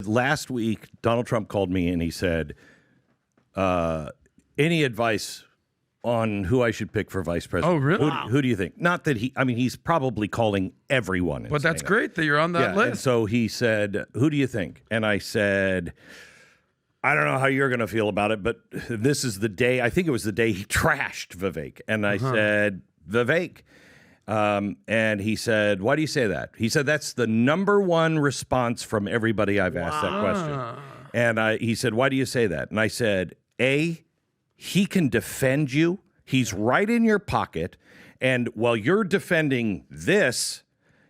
last week, Donald Trump called me and he said, any advice on who I should pick for vice president? Oh, really? Who do you think? Not that he's probably calling everyone. But that's great that you're on that list. And so he said, who do you think? And I said, I don't know how you're going to feel about it, but this is the day, I think it was the day he trashed Vivek. And I said, Vivek. And he said, why do you say that? He said, that's the number one response from everybody I've asked that question. And he said, why do you say that? And I said, A, he can defend you. He's right in your pocket. And while you're defending this,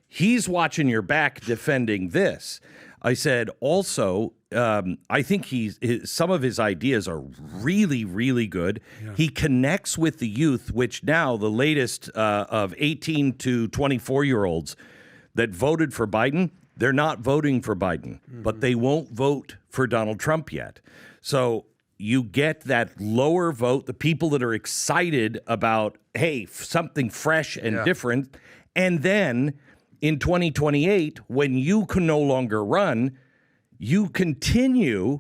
he's watching your back defending this. I said, also, I think some of his ideas are really, really good. Yeah. He connects with the youth, which now the latest of 18 to 24-year-olds that voted for Biden, they're not voting for Biden, but they won't vote for Donald Trump yet. So you get that lower vote, the people that are excited about, hey, something fresh and different. And then in 2028, when you can no longer run, you continue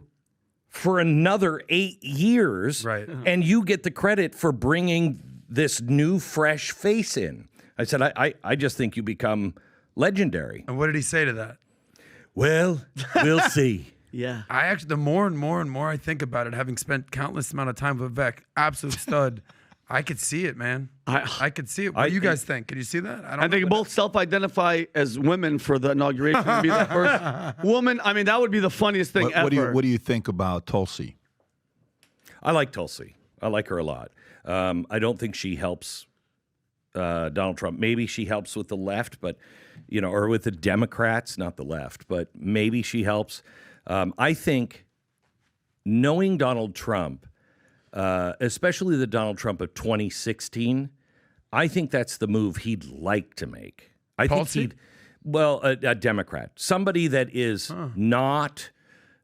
for another 8 years, right? And you get the credit for bringing this new, fresh face in. I said, I just think you become legendary. And what did he say to that? Well, we'll see. Yeah. I actually, the more and more I think about it, having spent countless amount of time with Vivek, absolute stud, I could see it, man. I could see it. What do you guys think? Can you see that? I think both self-identify as women for the inauguration to be the first woman. I mean, that would be the funniest thing ever. What do you think about Tulsi? I like Tulsi. I like her a lot. I don't think she helps Donald Trump. Maybe she helps with the left, but or with the Democrats, not the left, but maybe she helps. I think knowing Donald Trump, especially the Donald Trump of 2016, I think that's the move he'd like to make. I think a Democrat, somebody that is not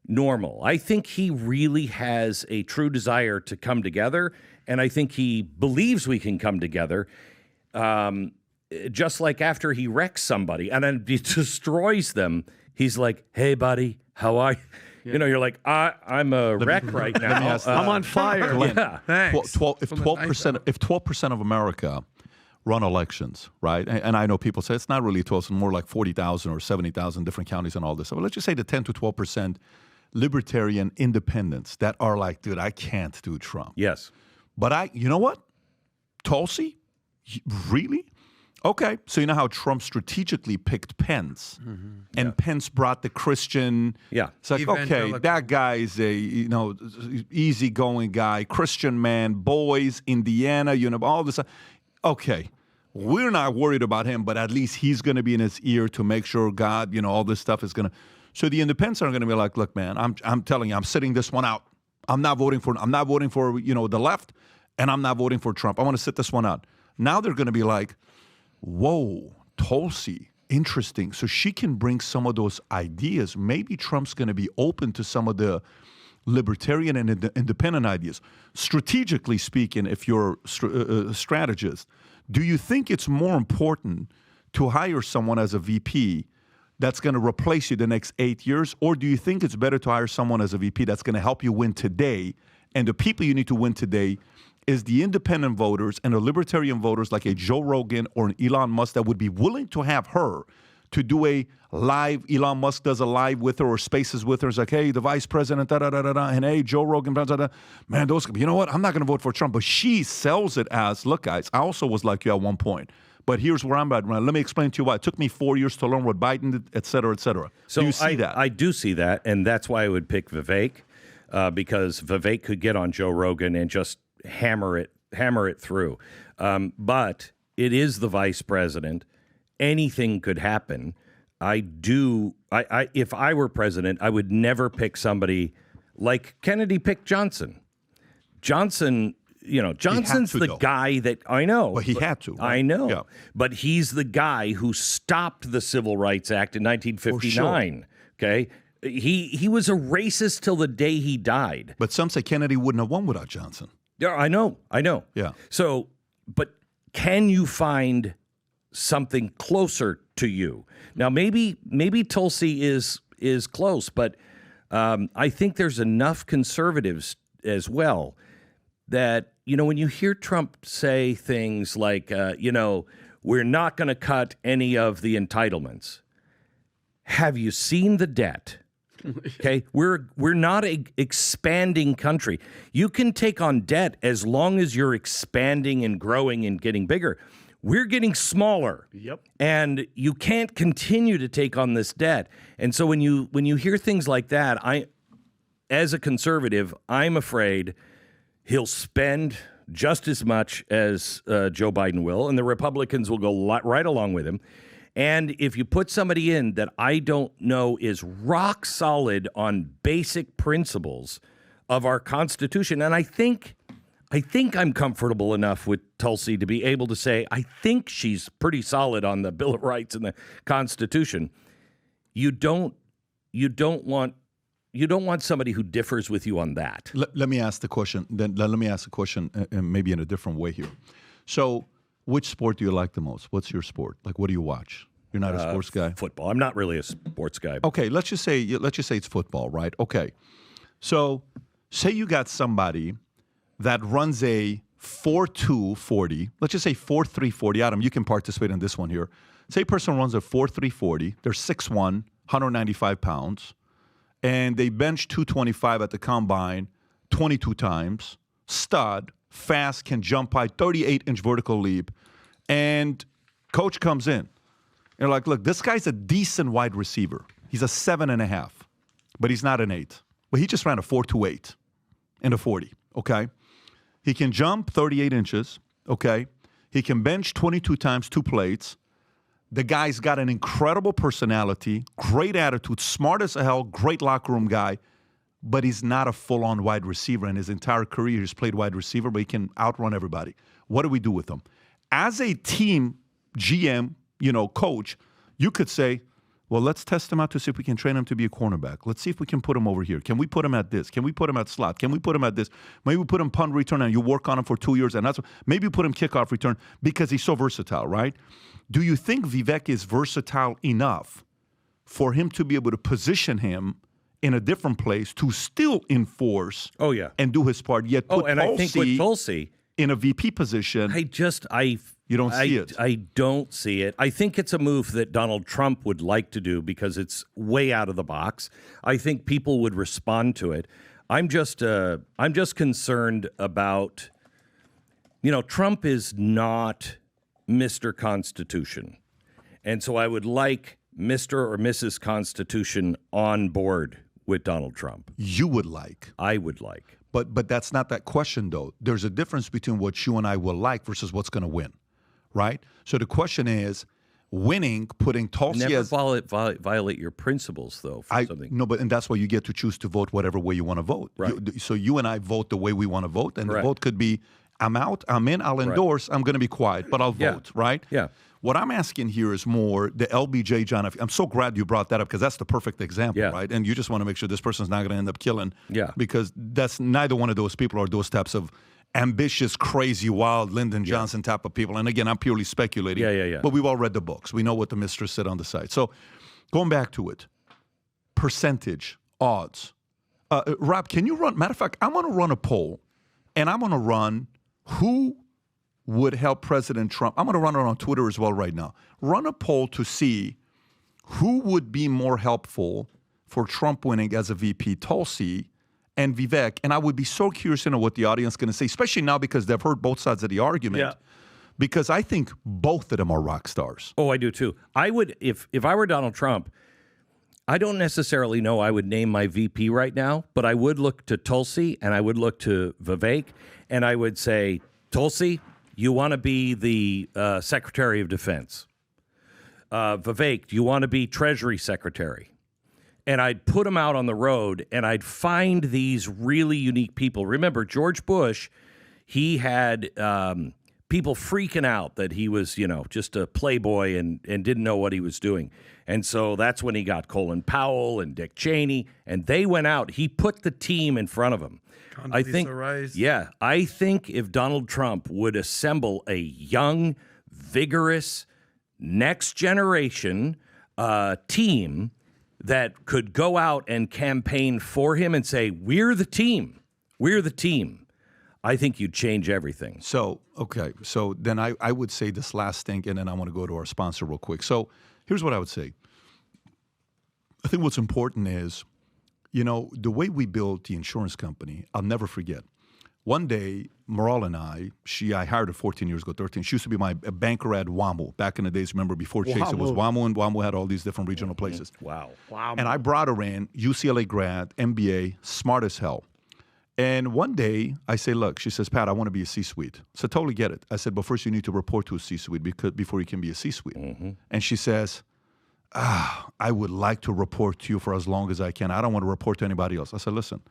normal. I think he really has a true desire to come together, and I think he believes we can come together. Just like after he wrecks somebody and then he destroys them, he's like, "Hey, buddy, how are you?" Yeah. You're like, I'm a wreck right now. I'm on fire. Glenn, yeah. Thanks. If 12% of America run elections, right? And I know people say it's not really 12, it's more like 40,000 or 70,000 different counties and all this. So let's just say the 10 to 12% libertarian independents that are like, dude, I can't do Trump. Yes. But you know what? Tulsi? Really? Okay, so you know how Trump strategically picked Pence, and Pence brought the Christian. Yeah, it's like, okay, that guy is a easygoing guy, Christian man, boys, Indiana, all this. Okay, we're not worried about him, but at least he's going to be in his ear to make sure God, all this stuff is going to. So the independents are going to be like, look, man, I'm telling you, I'm sitting this one out. I'm not voting for the left, and I'm not voting for Trump. I want to sit this one out. Now they're going to be like, whoa, Tulsi, interesting. So she can bring some of those ideas. Maybe Trump's going to be open to some of the libertarian and independent ideas. Strategically speaking, if you're a strategist, do you think it's more important to hire someone as a VP that's going to replace you the next 8 years? Or do you think it's better to hire someone as a VP that's going to help you win today? And the people you need to win today is the independent voters and the libertarian voters like a Joe Rogan or an Elon Musk that would be willing to have her to do a live. Elon Musk does a live with her or spaces with her. It's like, hey, the vice president, da-da-da-da-da, and hey, Joe Rogan, da-da-da. Man, you know what? I'm not going to vote for Trump. But she sells it as, look, guys, I also was like you at one point. But here's where I'm at. Let me explain to you why. It took me 4 years to learn what Biden did, et cetera, et cetera. So do you see that? I do see that, and that's why I would pick Vivek, because Vivek could get on Joe Rogan and just hammer it through. But it is the vice president. Anything could happen. If I were president, I would never pick somebody like Kennedy picked Johnson. Johnson's the guy that I know. Well, he had to. Right? I know. Yeah. But he's the guy who stopped the Civil Rights Act in 1959. Sure. Okay. He was a racist till the day he died. But some say Kennedy wouldn't have won without Johnson. Yeah, I know. Yeah. So, but can you find something closer to you? Now, maybe Tulsi is close, but I think there's enough conservatives as well that, when you hear Trump say things like, we're not going to cut any of the entitlements. Have you seen the debt? Okay, we're not an expanding country. You can take on debt as long as you're expanding and growing and getting bigger. We're getting smaller. Yep. And you can't continue to take on this debt. And so when you hear things like that, as a conservative, I'm afraid he'll spend just as much as Joe Biden will, and the Republicans will go right along with him. And if you put somebody in that I don't know is rock solid on basic principles of our Constitution, and I think I'm comfortable enough with Tulsi to be able to say I think she's pretty solid on the Bill of Rights and the Constitution. You don't want somebody who differs with you on that. Let me ask the question. Then let me ask the question, maybe in a different way here. So, which sport do you like the most? What's your sport? Like, what do you watch? You're not a sports guy. Football. I'm not really a sports guy. Okay, let's just say it's football, right? Okay, so say you got somebody that runs a 4.2 40. Let's just say 4.3 40. Adam, you can participate in this one here. Say a person runs a 4.3 40. They're 6'1", 195 pounds. And they bench 225 at the combine 22 times. Stud, fast, can jump high, 38-inch vertical leap. And coach comes in. You're like, look, this guy's a decent wide receiver. He's a 7.5, but he's not an 8. But he just ran a 4.28 in a 40, okay? He can jump 38 inches, okay? He can bench 22 times, 2 plates. The guy's got an incredible personality, great attitude, smart as hell, great locker room guy, but he's not a full-on wide receiver. In his entire career, he's played wide receiver, but he can outrun everybody. What do we do with him? As a team GM, coach, you could say, well, let's test him out to see if we can train him to be a cornerback. Let's see if we can put him over here. Can we put him at this? Can we put him at slot? Can we put him at this? Maybe we put him punt return and you work on him for 2 years. And maybe you put him kickoff return because he's so versatile, right? Do you think Vivek is versatile enough for him to be able to position him in a different place to still enforce and do his part, yet put and I think with Tulsi in a VP position? You don't see it. I don't see it. I think it's a move that Donald Trump would like to do because it's way out of the box. I think people would respond to it. I'm just concerned about, Trump is not Mr. Constitution. And so I would like Mr. or Mrs. Constitution on board with Donald Trump. You would like. I would like. But that's not that question, though. There's a difference between what you and I will like versus what's going to win. Right? So the question is, winning, putting Tulsi as... Never violate your principles, though, for something. No, and that's why you get to choose to vote whatever way you want to vote. Right. So you and I vote the way we want to vote, and the vote could be, I'm out, I'm in, I'll endorse, I'm going to be quiet, but I'll vote, right? Yeah. What I'm asking here is more the LBJ John F. I'm so glad you brought that up because that's the perfect example, right? And you just want to make sure this person's not going to end up killing. Yeah. Because that's neither one of those people are those types of ambitious, crazy, wild Lyndon Johnson type of people. And again, I'm purely speculating. Yeah. But we've all read the books. We know what the mistress said on the site. So going back to it, percentage, odds. Rob, can you run? Matter of fact, I'm going to run a poll, and I'm going to run who would help President Trump. I'm going to run it on Twitter as well right now. Run a poll to see who would be more helpful for Trump winning as a VP, Tulsi and Vivek. And I would be so curious to know what the audience is going to say, especially now because they've heard both sides of the argument. Yeah. Because I think both of them are rock stars. Oh, I do too. I would, if I were Donald Trump, I don't necessarily know I would name my VP right now, but I would look to Tulsi and I would look to Vivek and I would say, Tulsi, you want to be the Secretary of Defense. Vivek, do you want to be Treasury Secretary? And I'd put them out on the road, and I'd find these really unique people. Remember, George Bush, he had people freaking out that he was, just a playboy and didn't know what he was doing. And so that's when he got Colin Powell and Dick Cheney, and they went out. He put the team in front of him. I think if Donald Trump would assemble a young, vigorous, next generation team that could go out and campaign for him and say, we're the team. We're the team. I think you'd change everything. So, okay. So then I would say this last thing, and then I want to go to our sponsor real quick. So here's what I would say. I think what's important is, the way we built the insurance company, I'll never forget. One day, Maral and I hired her 14 years ago, 13. She used to be my banker at WAMU back in the days. Remember, before Chase, it was WAMU, and WAMU had all these different regional places. Wow. And I brought her in, UCLA grad, MBA, smart as hell. And one day, I say, look, she says, Pat, I want to be a C-suite. So totally get it. I said, but first you need to report to a C-suite before you can be a C-suite. And she says, I would like to report to you for as long as I can. I don't want to report to anybody else. I said, listen,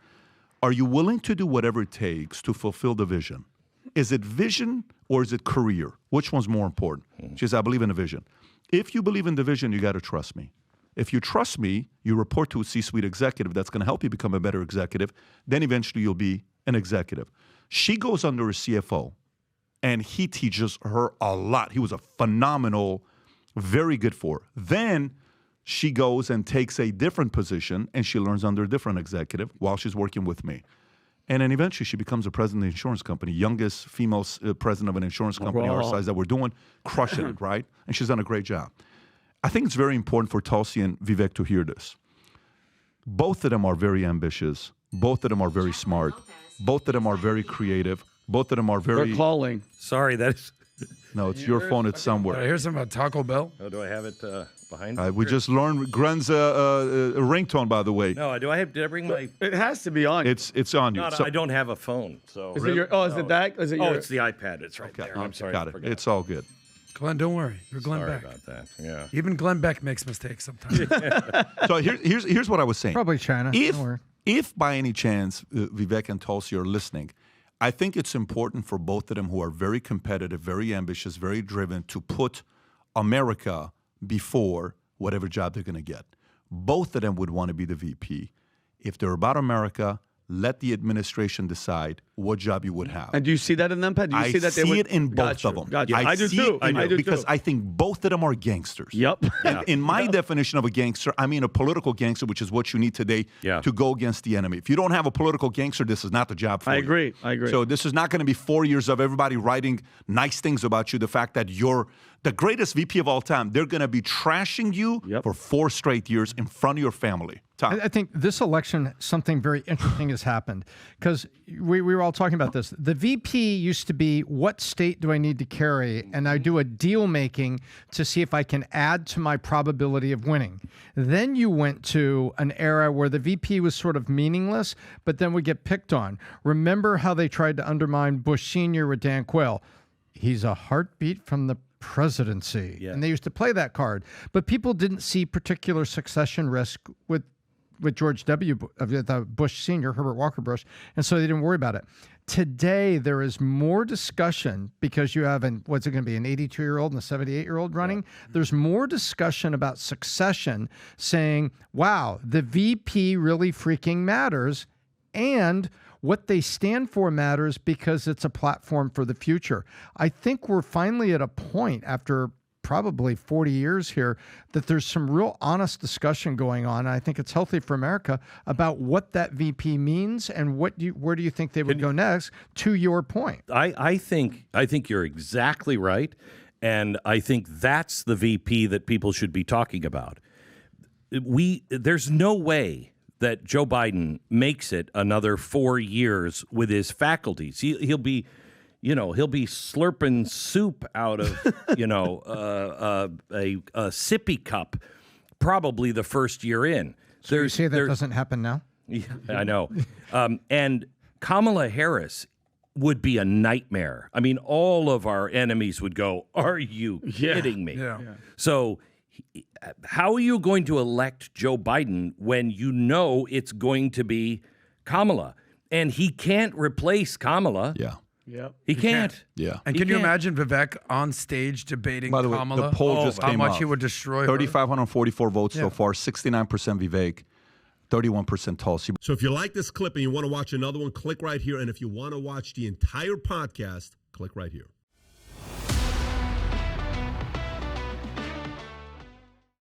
are you willing to do whatever it takes to fulfill the vision? Is it vision or is it career? Which one's more important? She says, I believe in the vision. If you believe in the vision, you got to trust me. If you trust me, you report to a C-suite executive that's going to help you become a better executive. Then eventually you'll be an executive. She goes under a CFO, and he teaches her a lot. He was a phenomenal, very good for her. Then she goes and takes a different position, and she learns under a different executive while she's working with me. And then eventually she becomes the president of the insurance company, youngest female president of an insurance company our size that we're doing, crushing it, right? And she's done a great job. I think it's very important for Tulsi and Vivek to hear this. Both of them are very ambitious. Both of them are very smart. Both of them are very creative. Both of them are very... They're calling. Sorry, that's... No, it's your phone. It's somewhere. I hear something about Taco Bell. Oh, do I have it behind me? We just learned Glenn's ringtone, by the way. No, did I bring my... It has to be on. It's on you. No, I don't have a phone, so... Is it your... Oh, is it that? Is it your... it's the iPad. It's right there. I'm sorry. Got it. It's all good. Glenn, don't worry. You're Glenn Sorry Beck. about that. Yeah. Even Glenn Beck makes mistakes sometimes. So here's what I was saying. Probably China. Don't worry. If by any chance Vivek and Tulsi are listening, I think it's important for both of them, who are very competitive, very ambitious, very driven, to put America before whatever job they're going to get. Both of them would want to be the VP. If they're about America, let the administration decide what job you would have. And do you see that in them, Pat? Do you see that see it in both of them. Gotcha. I do see too. it I do because too. I think both of them are gangsters. Yep. In my definition of a gangster, I mean a political gangster, which is what you need today to go against the enemy. If you don't have a political gangster, this is not the job for you. I agree. So this is not going to be 4 years of everybody writing nice things about you. The fact that you're the greatest VP of all time, they're going to be trashing you for 4 straight years in front of your family. Tom. I think this election, something very interesting has happened, because we were all talking about this. The VP used to be, what state do I need to carry? And I do a deal making to see if I can add to my probability of winning. Then you went to an era where the VP was sort of meaningless, but then would get picked on. Remember how they tried to undermine Bush Sr. with Dan Quayle? He's a heartbeat from the presidency. Yeah. And they used to play that card. But people didn't see particular succession risk with George W. Bush Sr., Herbert Walker Bush, and so they didn't worry about it. Today, there is more discussion because you have what's it going to be, an 82-year-old and a 78-year-old running? Yeah. There's more discussion about succession, saying, wow, the VP really freaking matters, and what they stand for matters because it's a platform for the future. I think we're finally at a point after probably 40 years here that there's some real honest discussion going on. I think it's healthy for America about what that VP means and where do you think they would go next, to your point. I think you're exactly right, and I think that's the VP that people should be talking about. There's no way that Joe Biden makes it another 4 years with his faculties. He'll be slurping soup out of, a sippy cup probably the first year in. So you say that doesn't happen now? Yeah, I know. And Kamala Harris would be a nightmare. I mean, all of our enemies would go, are you kidding me? Yeah. So how are you going to elect Joe Biden when you know it's going to be Kamala? And he can't replace Kamala. Yeah. Yep. He can't. Yeah. And can you imagine Vivek on stage debating By the way, Kamala? the poll just came how much out. he would destroy 3,544 votes so far, 69% Vivek, 31% Tulsi. So if you like this clip and you want to watch another one, click right here. And if you want to watch the entire podcast, click right here.